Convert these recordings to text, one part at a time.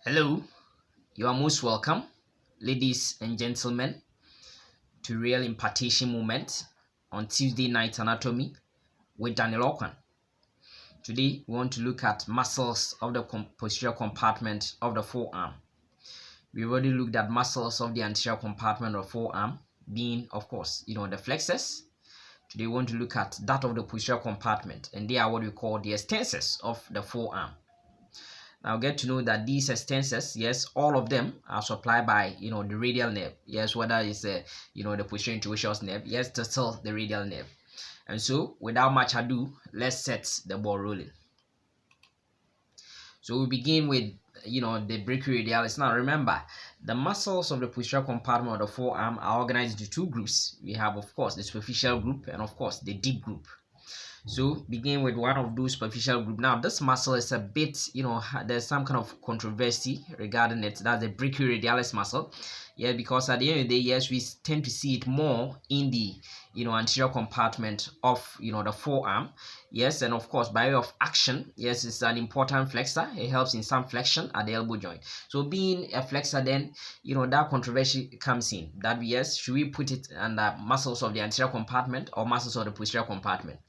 Hello, you are most welcome, ladies and gentlemen, to Real Impartation Moment on Tuesday Night Anatomy with Daniel Okwan. Today, we want to look at muscles of the posterior compartment of the forearm. We already looked at muscles of the anterior compartment of forearm, being, of course, the flexors. Today, we want to look at that of the posterior compartment, and they are what we call the extensors of the forearm. Now get to know that these extensors, yes, all of them are supplied by the radial nerve. Yes, whether it's the posterior interosseous nerve, yes, to still the radial nerve. And so, without much ado, let's set the ball rolling. So we begin with the brachioradialis. Now remember, the muscles of the posterior compartment of the forearm are organized into two groups. We have, of course, the superficial group and of course the deep group. So begin with one of those superficial group. Now this muscle is a bit, there's some kind of controversy regarding it. That's the brachioradialis muscle. Yeah, because at the end of the day, yes, we tend to see it more in the anterior compartment of the forearm. Yes, and of course by way of action, yes, it's an important flexor. It helps in some flexion at the elbow joint. So being a flexor, then that controversy comes in. That yes, should we put it under muscles of the anterior compartment or muscles of the posterior compartment?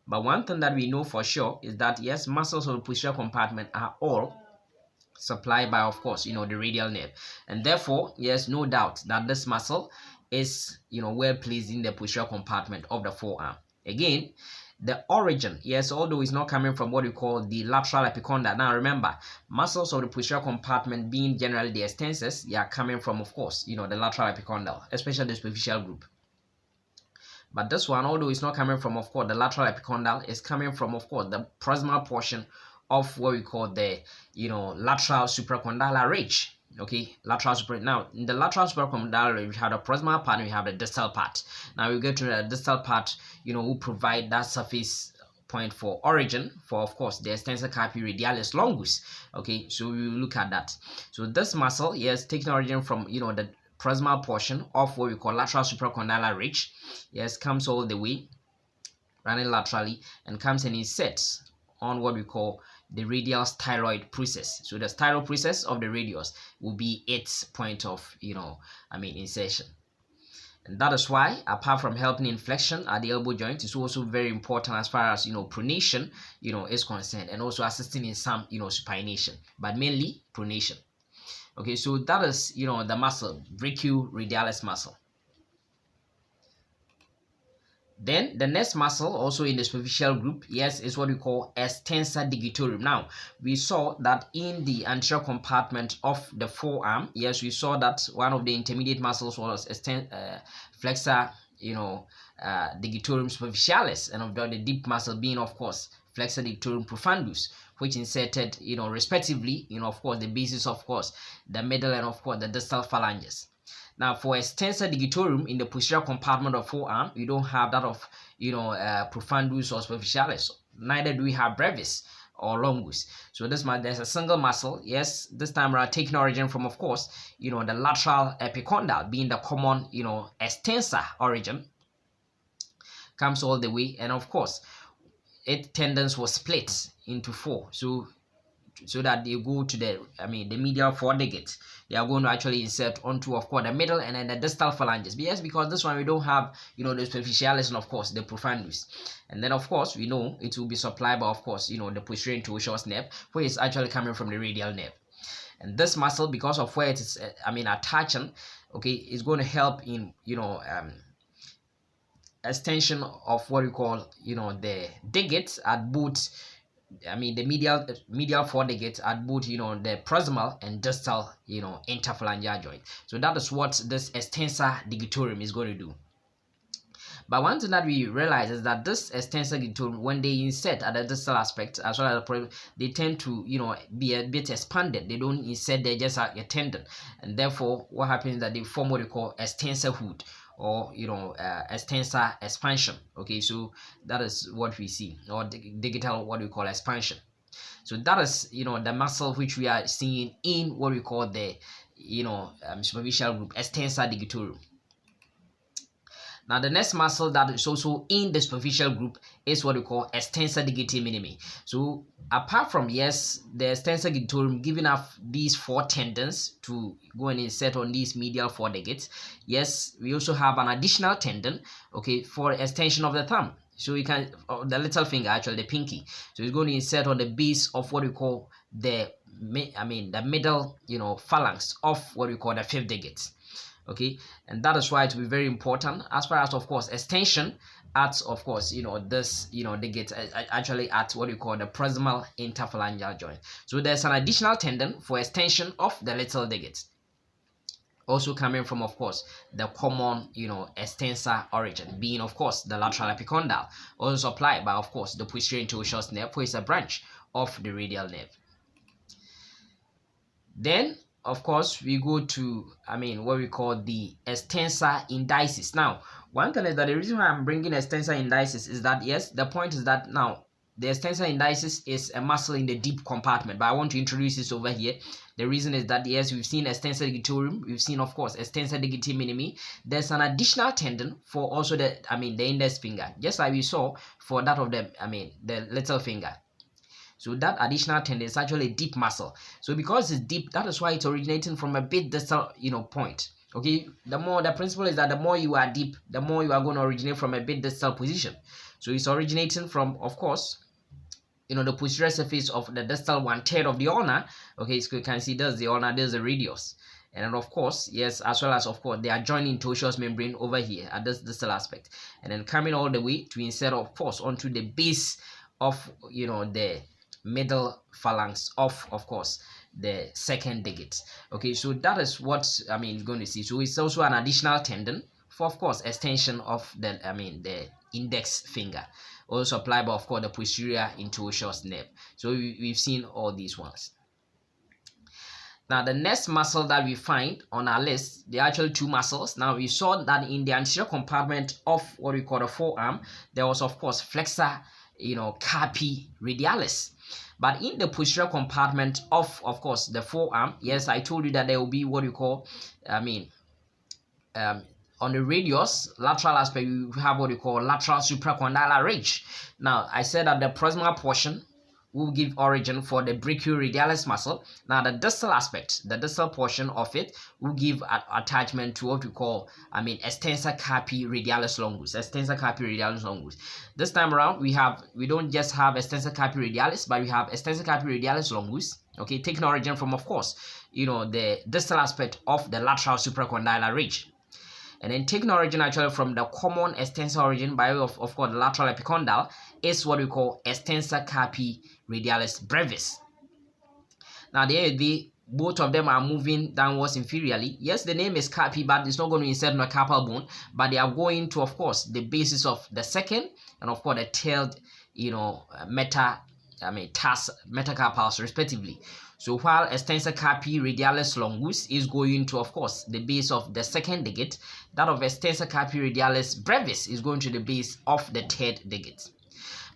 But one thing that we know for sure is that yes, muscles of the posterior compartment are all supplied by, of course, the radial nerve, and therefore, yes, no doubt that this muscle is well placed in the posterior compartment of the forearm. Again, the origin, yes, although it's not coming from what we call the lateral epicondyle. Now remember, muscles of the posterior compartment being generally the extensors, they are coming from, of course, the lateral epicondyle, especially the superficial group. But this one, although it's not coming from, of course, the lateral epicondyle, it's coming from, of course, the proximal portion of what we call the, lateral supracondylar ridge. Okay, lateral super. Now, in the lateral supracondylar ridge, we have the proximal part and we have the distal part. Now, we get to the distal part, who provide that surface point for origin for, of course, the extensor radialis longus. Okay, so we will look at that. So this muscle, yes, taking origin from, the proximal portion of what we call lateral supracondylar ridge, yes, comes all the way running laterally and comes and inserts on what we call the radial styloid process. So the styloid process of the radius will be its point of insertion. And that is why, apart from helping in flexion at the elbow joint, it's also very important as far as pronation is concerned, and also assisting in some supination, but mainly pronation. Okay, so that is the muscle, brachioradialis muscle. Then the next muscle, also in the superficial group, yes, is what we call Extensor Digitorum. Now we saw that in the anterior compartment of the forearm, yes, we saw that one of the intermediate muscles was flexor, digitorum superficialis, and of the deep muscle being, of course, flexor digitorum profundus, which inserted, respectively, of course, the basis, of course, the middle and of course the distal phalanges. Now, for extensor digitorum in the posterior compartment of forearm, we don't have that of profundus or superficialis. Neither do we have brevis or longus. So there's a single muscle. Yes, this time around taking origin from, of course, the lateral epicondyle being the common, extensor origin, comes all the way, and of course, its tendons were split into four. So that they go to the medial foredigit. They are going to actually insert onto, of course, the middle and then the distal phalanges. But yes, because this one we don't have the superficialis and of course the profundus. And then of course we know it will be supplied by, of course, the posterior interosseous nerve, which is actually coming from the radial nerve. And this muscle, because of where it is attaching, okay, is going to help in extension of what we call the digits at both the medial foredigit at both the proximal and distal interphalangeal joint. So that is what this extensor digitorum is going to do. But one thing that we realize is that this extensor digitorum, when they insert at the distal aspect as well as the they tend to be a bit expanded. They don't insert there just a tendon, and therefore what happens is that they form what we call extensor hood, or extensor expansion. Okay, so that is what we see, or digital what we call expansion. So that is the muscle which we are seeing in what we call the superficial group, extensor digitorum. Now, the next muscle that is also in the superficial group is what we call Extensor Digitorum Minima. So, apart from, yes, the Extensor Digitorum giving us these 4 tendons to go and insert on these medial 4 digits, yes, we also have an additional tendon, okay, for extension of the thumb. So, you can, the little finger, actually, the pinky. So, it's going to insert on the base of what we call the middle, phalanx of what we call the 5th digit. Okay, and that is why it will be very important as far as, of course, extension at, of course, this digit actually at what you call the proximal interphalangeal joint. So there's an additional tendon for extension of the little digit, also coming from, of course, the common extensor origin, being, of course, the lateral epicondyle, also supplied by, of course, the posterior interosseous nerve, which is a branch of the radial nerve. Then, of course, we go to, what we call the Extensor Indices. Now, one thing is that the reason why I'm bringing Extensor Indices is that, yes, the point is that now the Extensor Indices is a muscle in the deep compartment, but I want to introduce this over here. The reason is that, yes, we've seen Extensor Digitorum, we've seen, of course, Extensor Digitorum Minima. There's an additional tendon for also the index finger, just like we saw for that of the little finger. So that additional tendon is actually a deep muscle. So because it's deep, that is why it's originating from a bit distal, point. Okay, the principle is that the more you are deep, the more you are going to originate from a bit distal position. So it's originating from, of course, the posterior surface of the distal 1/3 of the ulna. Okay, so you can see there's the ulna, there's the radius. And then, of course, yes, as well as, of course, the adjoining interosseous membrane over here at this distal aspect. And then coming all the way to insert, of course, onto the base of, the middle phalanx of course, the 2nd digit. Okay, so that is what you're going to see. So it's also an additional tendon for, of course, extension of the the index finger, also applied by, of course, the posterior interosseous nerve. So we've seen all these ones. Now, the next muscle that we find on our list, there are actually 2 muscles. Now, we saw that in the anterior compartment of what we call the forearm, there was, of course, flexor carpi radialis. But in the posterior compartment of course, the forearm, yes, I told you that there will be what you call, on the radius, lateral aspect, you have what you call lateral supracondylar ridge. Now, I said that the proximal portion will give origin for the brachioradialis muscle. Now, the distal aspect, the distal portion of it will give attachment to what we call, Extensor carpi radialis longus. Extensor carpi radialis longus. This time around, we don't just have Extensor carpi radialis, but we have Extensor carpi radialis longus. Okay, taking origin from, of course, the distal aspect of the lateral supracondylar ridge. And then taking origin actually from the common extensor origin by way of course, the lateral epicondyle is what we call Extensor carpi radialis brevis. Now, both of them are moving downwards inferiorly. Yes, the name is carpi, but it's not going to insert on a carpal bone, but they are going to, of course, the basis of the 2nd and, of course, the 3rd, metacarpals respectively. So while Extensor carpi radialis longus is going to, of course, the base of the 2nd digit, that of Extensor carpi radialis brevis is going to the base of the 3rd digit.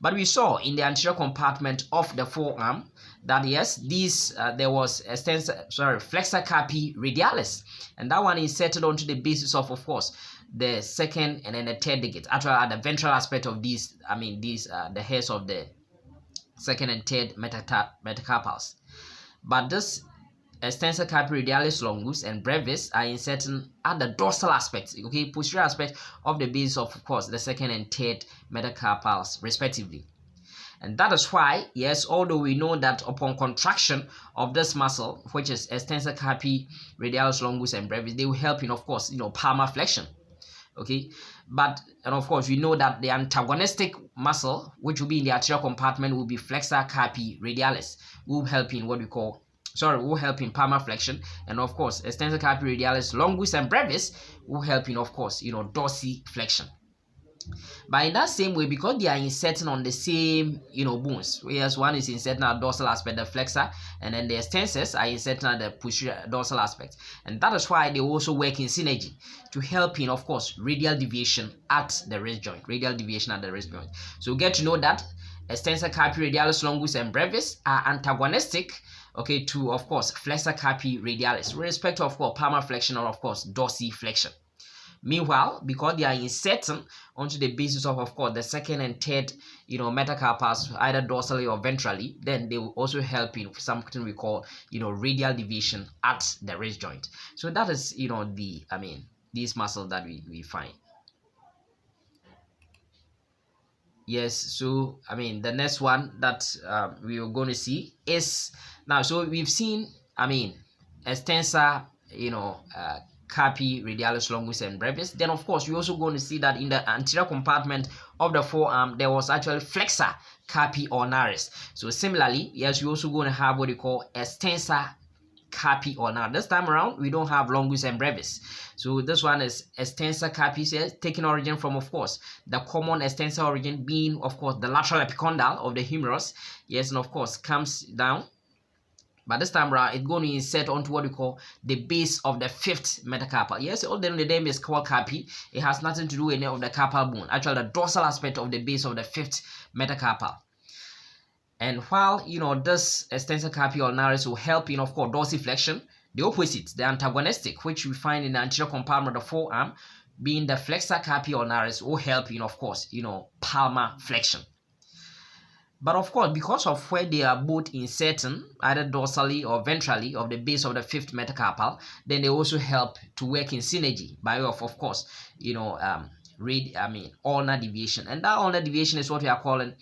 But we saw in the anterior compartment of the forearm that, yes, there was flexor carpi radialis, and that one inserted onto the basis of course, the 2nd and then the 3rd digit. Actually, at the ventral aspect of these, the hairs of the 2nd and 3rd metacarpals. But this Extensor carpi radialis longus and brevis are inserting at the dorsal aspect, okay, posterior aspect of the base of course, the 2nd and 3rd metacarpals respectively. And that is why, yes, although we know that upon contraction of this muscle, which is Extensor carpi radialis longus and brevis, they will help in, of course, palmar flexion. Okay, and of course we know that the antagonistic muscle, which will be in the anterior compartment, will be flexor carpi radialis, will help in palmar flexion, and of course Extensor carpi radialis longus and brevis will help in, of course, dorsiflexion. But in that same way, because they are inserting on the same bones, whereas one is inserting at dorsal aspect, the flexor, and then the extensors are inserting at the posterior dorsal aspect, and that is why they also work in synergy to help in, of course, radial deviation at the wrist joint. So get to know that Extensor carpi radialis longus and brevis are antagonistic, okay, to, of course, flexor carpi radialis with respect to, of course, palmar flexion or, of course, dorsiflexion. Meanwhile, because they are inserting onto the basis of course, the second and third, metacarpals, either dorsally or ventrally, then they will also help in something we call, radial deviation at the wrist joint. So that is, these muscles that we find. Yes, so the next one that we are going to see is now. So we've seen, extensor, carpi, radialis longus, and brevis. Then of course we're also going to see that in the anterior compartment of the forearm there was actually flexor carpi ulnaris. So similarly, yes, we're also going to have what we call extensor carpi ulnar. This time around we don't have longus and brevis. So this one is extensor carpi, taking origin from, of course, the common extensor origin being, of course, the lateral epicondyle of the humerus. Yes, and of course comes down. But this time around, it's going to insert onto what we call the base of the fifth metacarpal. Yes, although the name is called carpi, it has nothing to do with any of the carpal bone. Actually, the dorsal aspect of the base of the fifth metacarpal. And while this extensor carpi ulnaris will help in, of course, dorsiflexion, the opposite, the antagonistic, which we find in the anterior compartment of the forearm, being the flexor carpi ulnaris, will help in, of course, palmar flexion. But of course, because of where they are both inserting, either dorsally or ventrally, of the base of the fifth metacarpal, then they also help to work in synergy by way of course, ulnar deviation. And that ulnar deviation is what we are calling,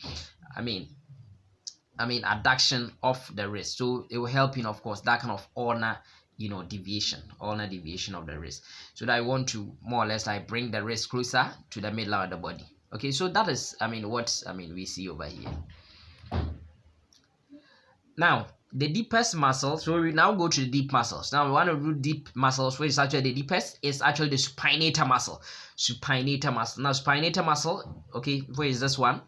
adduction of the wrist. So it will help in, of course, that kind of ulnar deviation of the wrist. So that I want to more or less like bring the wrist closer to the middle of the body. Okay, so that is what we see over here. Now the deepest muscle, so we now go to the deep muscles. Now we want to do deep muscles, which is actually the deepest, is actually the supinator muscle. Now supinator muscle, okay, where is this one?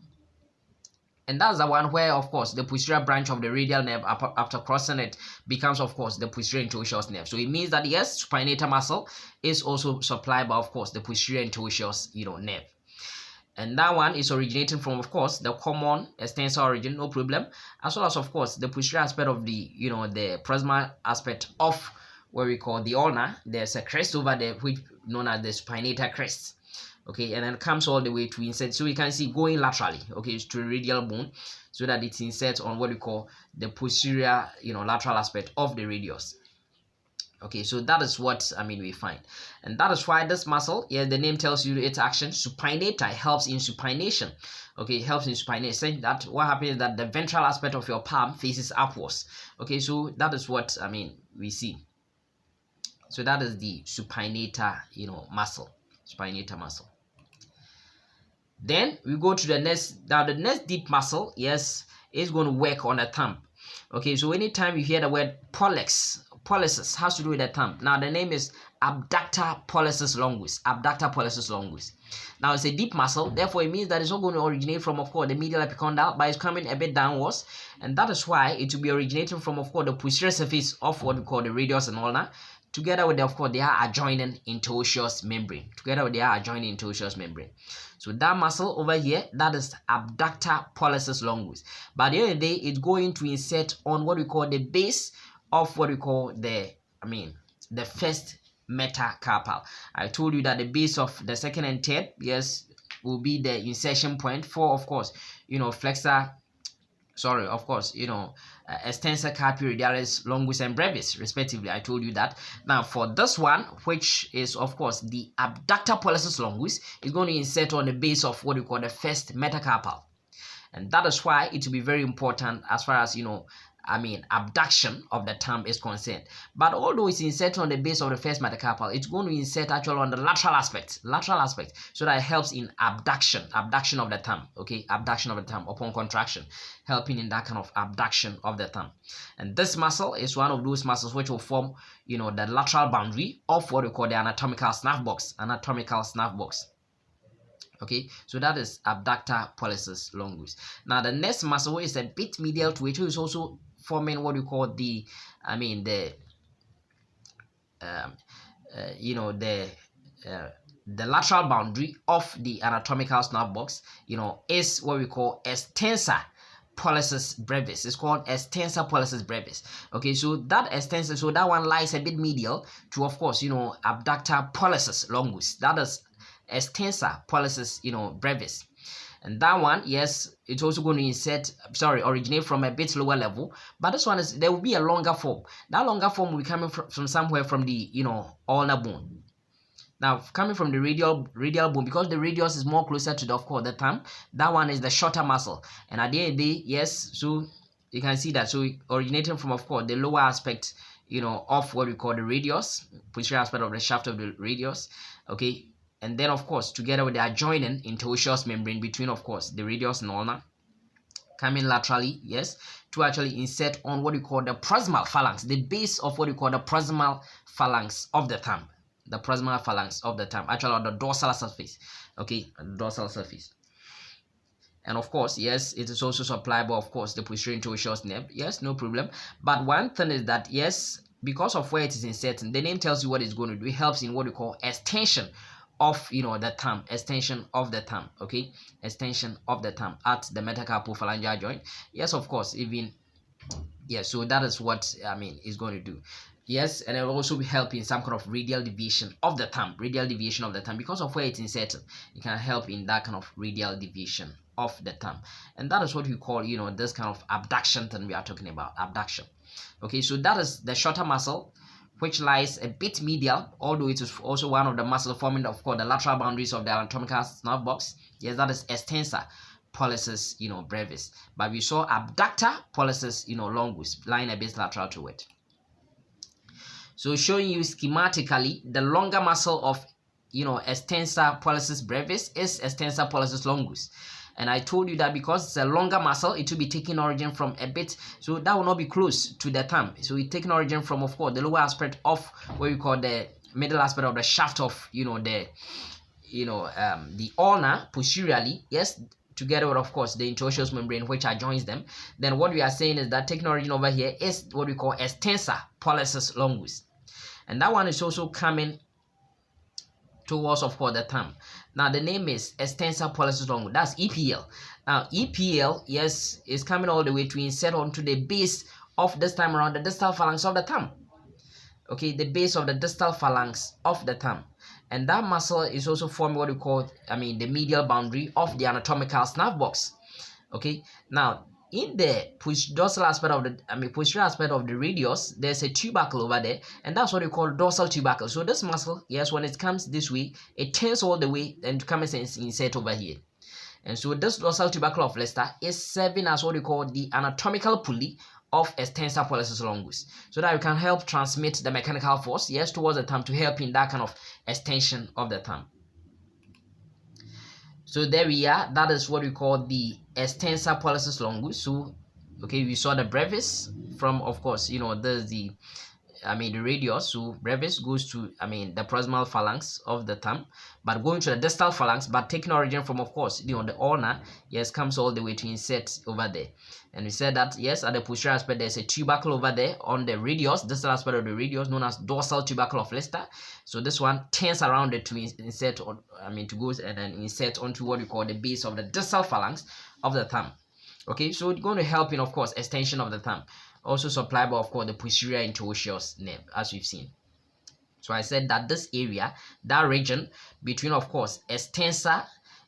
And that's the one where, of course, the posterior branch of the radial nerve, after crossing it, becomes, of course, the posterior interosseous nerve. So it means that, yes, supinator muscle is also supplied by, of course, the posterior interosseous, nerve. And that one is originating from, of course, the common extensor origin, no problem, as well as, of course, the posterior aspect of the, the proximal aspect of what we call the ulna. There's a crest over there, which known as the supinator crest. Okay, and then comes all the way to insert. So you can see going laterally, okay, to the radial bone, so that it inserts on what we call the posterior, lateral aspect of the radius. Okay, so that is what we find, and that is why this muscle, yeah, the name tells you its action. Supinator helps in supination. Okay, helps in supination. Saying that what happens is that the ventral aspect of your palm faces upwards. Okay, so that is what we see. So that is the supinator, muscle, supinator muscle. Then we go to the next. Now the next deep muscle, yes, is going to work on the thumb. Okay, so anytime you hear the word pollicis has to do with the thumb. Now the name is abductor pollicis longus. Abductor pollicis longus. Now it's a deep muscle, therefore it means that it's not going to originate from, of course, the medial epicondyle, but it's coming a bit downwards, and that is why it will be originating from, of course, the posterior surface of what we call the radius and ulna, together with, of course, their adjoining interosseous membrane. So that muscle over here, that is abductor pollicis longus. But at the end of the day, it's going to insert on what we call the base of what we call the first metacarpal. I told you that the base of the second and third, yes, will be the insertion point for, of course, extensor carpi, radialis, longus, and brevis, respectively. I told you that. Now, for this one, which is, of course, the abductor pollicis longus, is going to insert on the base of what we call the first metacarpal. And that is why it will be very important as far as, abduction of the thumb is concerned. But although it's inserted on the base of the first metacarpal, it's going to insert actually on the lateral aspect, so that it helps in abduction of the thumb. Okay, abduction of the thumb upon contraction, helping in that kind of abduction of the thumb. And this muscle is one of those muscles which will form, the lateral boundary of what we call the anatomical snuff box. Okay, so that is abductor pollicis longus. Now the next muscle is a bit medial to it, which is also forming what we call the lateral boundary of the anatomical snuff box, is what we call extensor Pollicis brevis. It's called Extensor Pollicis brevis. Okay, so that extensor, so that one lies a bit medial to, of course, abductor pollicis longus. That is Extensor Pollicis, brevis. And that one, yes, it's also going to originate from a bit lower level. But this one there will be a longer form. That longer form will be coming from somewhere from the, ulnar bone. Now, coming from the radial bone, because the radius is more closer to the, of course, the thumb, that one is the shorter muscle. And at the end of the day, yes, so you can see that. So originating from, of course, the lower aspect, of what we call the radius, posterior aspect of the shaft of the radius, okay? And then, of course, together with the adjoining interosseous membrane between, of course, the radius and ulna, coming laterally, yes, to actually insert on what we call the proximal phalanx, the base of what we call the proximal phalanx of the thumb. The proximal phalanx of the thumb, actually on the dorsal surface, okay, dorsal surface. And of course, yes, it is also supplied by, of course, the posterior interosseous nerve. Yes, no problem. But one thing is that, yes, because of where it is inserting, the name tells you what it's going to do. It helps in what we call extension of, the thumb, extension of the thumb, okay, extension of the thumb at the metacarpophalangeal joint. Yes, of course, even, yes, so that is what, is going to do. Yes, and it will also help in some kind of radial deviation of the thumb, because of where it's inserted. It can help in that kind of radial deviation of the thumb. And that is what we call, this kind of abduction that we are talking about, abduction. Okay, so that is the shorter muscle, which lies a bit medial, although it is also one of the muscles forming, of course, the lateral boundaries of the anatomical nerve box. Yes, that is Extensor Pollicis, brevis. But we saw abductor Pollicis, longus, lying a bit lateral to it. So showing you schematically, the longer muscle of, Extensor Pollicis brevis is Extensor Pollicis longus. And I told you that because it's a longer muscle, it will be taking origin from a bit, so that will not be close to the thumb. So it's taking origin from, of course, the lower aspect of what we call the middle aspect of the shaft of, the ulna posteriorly, yes, together with, of course, the interosseous membrane which adjoins them. Then what we are saying is that taking origin over here is what we call Extensor Pollicis longus. And that one is also coming towards, of course, the thumb. Now, the name is Extensor Pollicis longus. That's EPL. Now, EPL, yes, is coming all the way to insert onto the base of, this time around, the distal phalanx of the thumb. Okay, the base of the distal phalanx of the thumb. And that muscle is also forming what we call, the medial boundary of the anatomical nerve box. Okay, now, in the dorsal aspect of the, posterior aspect of the radius, there's a tubercle over there, and that's what we call dorsal tubercle. So this muscle, yes, when it comes this way, it turns all the way and comes and insert over here. And so this dorsal tubercle of Leicester is serving as what we call the anatomical pulley of Extensor Pollicis longus, so that we can help transmit the mechanical force, yes, towards the thumb to help in that kind of extension of the thumb. So there we are. That is what we call the Extensor Pollicis longus. So, okay, we saw the brevis from, of course, there's the, the radius. So brevis goes to, the proximal phalanx of the thumb, but going to the distal phalanx, but taking origin from, of course, the ulna, yes, comes all the way to insert over there. And we said that, yes, at the posterior aspect, there's a tubercle over there on the radius, distal aspect of the radius, known as dorsal tubercle of Leicester. So this one turns around it to insert, on, to go and then insert onto what we call the base of the distal phalanx of the thumb. Okay, so it's going to help in, of course, extension of the thumb. Also supplied by, of course, the posterior interosseous nerve, as we've seen. So I said that this area, that region between, of course, Extensor,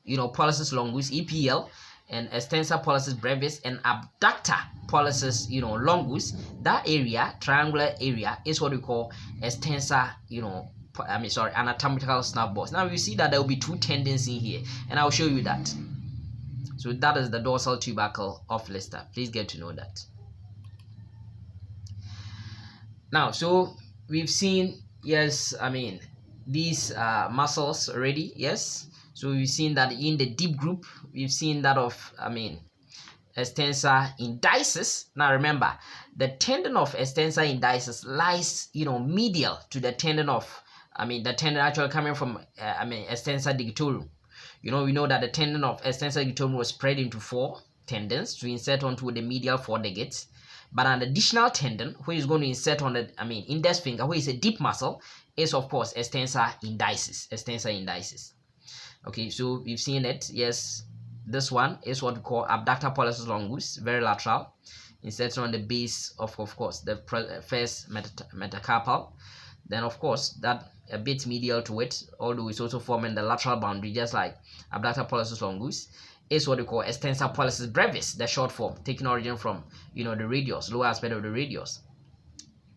Pollicis longus, EPL, and Extensor Pollicis brevis and abductor Pollicis, longus, that area, triangular area, is what we call Extensor, anatomical nerve box. Now you see that there will be two tendons in here, and I'll show you that. So that is the dorsal tubercle of Leicester. Please get to know that. Now, so we've seen, yes, these muscles already, yes. So we've seen that in the deep group, we've seen that of, Extensor Indices. Now remember, the tendon of Extensor Indices lies, medial to the tendon of, the tendon actually coming from, Extensor Digitorum. We know that the tendon of Extensor Digitorum was spread into 4 tendons to insert onto the medial forelegate. But an additional tendon, which is going to insert on the, index finger, which is a deep muscle, is, of course, Extensor Indices. Extensor Indices. Okay, so we've seen it. Yes, this one is what we call abductor pollicis longus, very lateral, inserted on the base of course the first metacarpal. Then of course that a bit medial to it, although it's also forming the lateral boundary just like abductor pollicis longus, is what we call Extensor Pollicis Brevis, the short form, taking origin from the radius, lower aspect of the radius,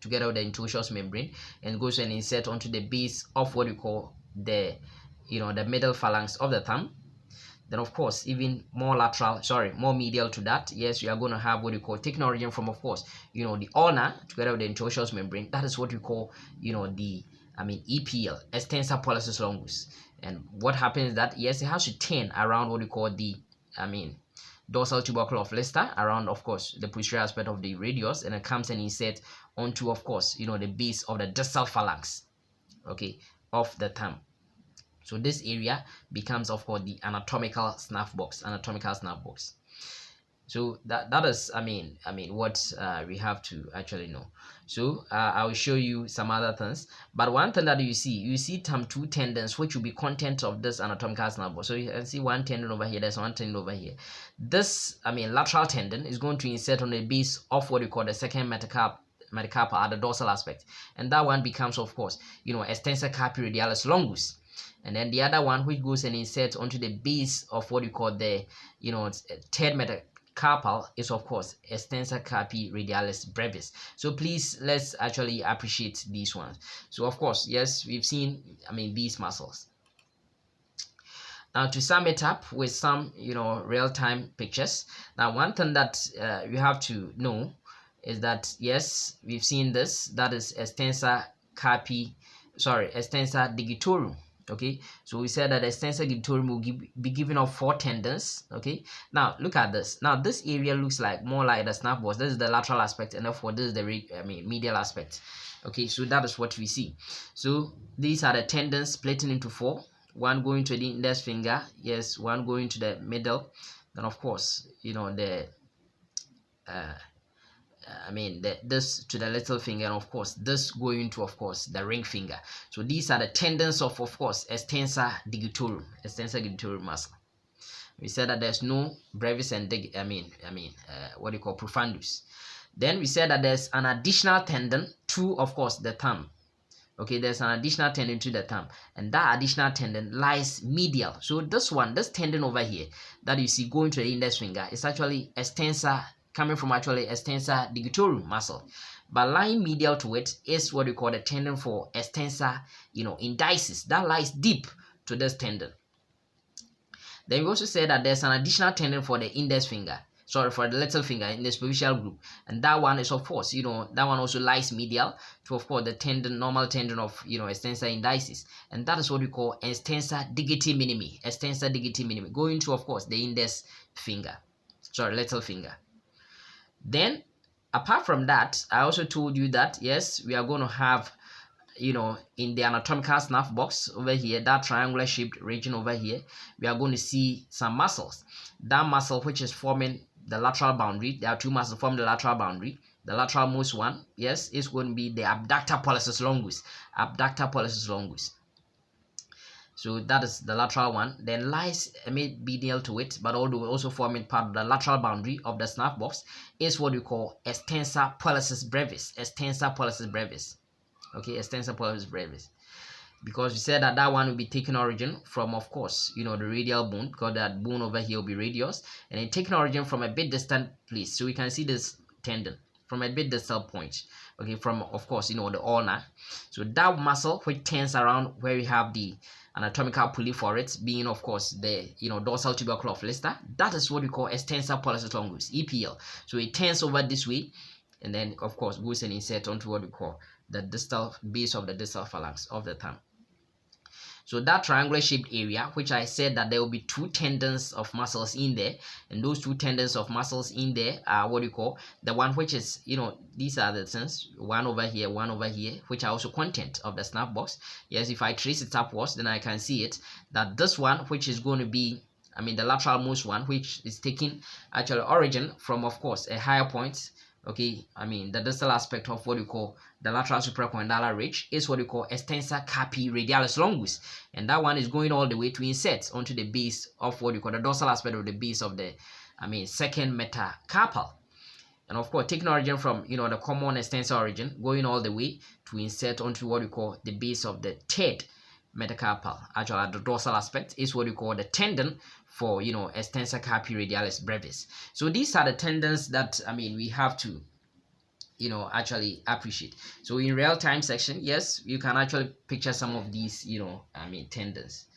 together with the interosseous membrane, and goes and insert onto the base of what we call the the middle phalanx of the thumb. Then of course even more medial to that, yes, we are going to have what we call, taking origin from of course the ulna together with the interosseous membrane. That is what we call the EPL, Extensor Pollicis longus. And what happens is that yes, it has to turn around what we call the dorsal tubercle of Lister, around of course the posterior aspect of the radius, and it comes and insert onto of course the base of the distal phalanx, okay, of the thumb. So this area becomes of course the anatomical snuff box. So that is what we have to actually know. So I will show you some other things, but one thing that you see two tendons which will be content of this anatomical snuff box. So you can see one tendon over here, there's one tendon over here. This lateral tendon is going to insert on the base of what we call the second metacarpal at the dorsal aspect, and that one becomes of course Extensor Capping longus. And then the other one which goes and inserts onto the base of what we call the third metacarpal is of course Extensor Capping Brevis. So please let's actually appreciate these ones. So of course, yes, we've seen these muscles. Now to sum it up with some real-time pictures. Now one thing that you have to know is that yes, we've seen this, that is Extensor Digitorum. Okay, so we said that Extensor Digitorum will be given off 4 tendons. Okay, now look at this. Now this area looks like more like the snuff box. This is the lateral aspect, and therefore this is the medial aspect. Okay, so that is what we see. So these are the tendons splitting into 4. One going to the index finger, yes, one going to the middle, then of course this to the little finger, and of course this going to of course the ring finger. So these are the tendons of course Extensor Digitorum muscle. We said that there's no brevis and what do you call profundus. Then we said that there's an additional tendon to of course the thumb. Okay, there's an additional tendon to the thumb, and that additional tendon lies medial. So this tendon over here that you see going to the index finger is actually coming from Extensor Digitorum muscle, but lying medial to it is what we call the tendon for Extensor Indices, that lies deep to this tendon. Then we also say that there's an additional tendon for the index finger, for the little finger in the superficial group, and that one is of course that one also lies medial to of course the normal tendon of Extensor Indices, and that is what we call Extensor Digitorum Minima, going to of course the index finger, little finger. Then apart from that, I also told you that yes, we are going to have in the anatomical snuff box over here, that triangular shaped region over here, we are going to see some muscles. That muscle which is forming the lateral boundary, there are 2 muscles forming the lateral boundary. The lateral most one, yes, is going to be the abductor pollicis longus. So that is the lateral one. Then lies medial to it, but although also forming part of the lateral boundary of the snuff box, is what we call Extensor Pollicis Brevis. Okay, Extensor Pollicis Brevis. Because we said that one will be taking origin from, of course, the radial bone, because that bone over here will be radius, and then taking origin from a bit distant place. So we can see this tendon from a bit distal point. Okay, from of course the ulna. So that muscle which turns around where we have the anatomical pulley for it, being of course the dorsal tubercle of Lister, that is what we call Extensor Pollicis longus, EPL. So it turns over this way, and then of course goes and insert onto what we call the distal base of the distal phalanx of the thumb. So that triangular shaped area, which I said that there will be 2 tendons of muscles in there, and those 2 tendons of muscles in there are what you call the one which is these are the things, one over here, which are also content of the snuff box. Yes, if I trace it upwards, then I can see it that this one which is going to be the lateral most one, which is taking actual origin from of course a higher point, Okay, I mean the distal aspect of what you call the lateral supracondylar ridge is what you call extensor radialis longus, and that one is going all the way to insert onto the base of what you call the dorsal aspect of the base of the, I mean, second metacarpal. And of course, taking origin from the common extensor origin, going all the way to insert onto what we call the base of the third metacarpal. Actually, the dorsal aspect is what we call the tendon for extensor radialis brevis. So these are the tendons that we have to actually appreciate. So in real time section, yes, you can actually picture some of these tendons.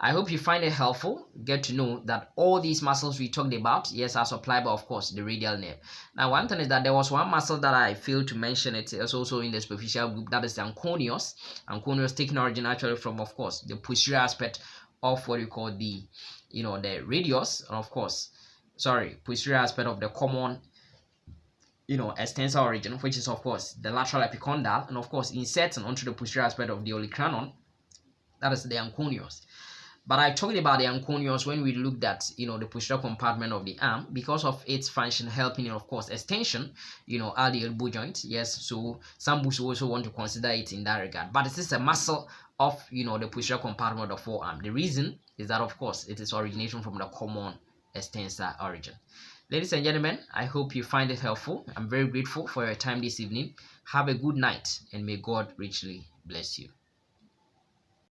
I hope you find it helpful. Get to know that all these muscles we talked about, yes, are supplied by, of course, the radial nerve. Now, one thing is that there was one muscle that I failed to mention. It is also in the superficial group. That is the anconeus. Anconeus taking origin actually from, of course, the posterior aspect of what you call the, the radius, and of course, posterior aspect of the common, extensor origin, which is, of course, the lateral epicondyle, and of course, inserting onto the posterior aspect of the olecranon. That is the anconeus. But I talked about the anconeus when we looked at the posterior compartment of the arm because of its function helping in, of course, extension, at the elbow joint. Yes, so some books also want to consider it in that regard. But it is a muscle of the posterior compartment of the forearm. The reason is that, of course, it is origination from the common extensor origin. Ladies and gentlemen, I hope you find it helpful. I'm very grateful for your time this evening. Have a good night and may God richly bless you.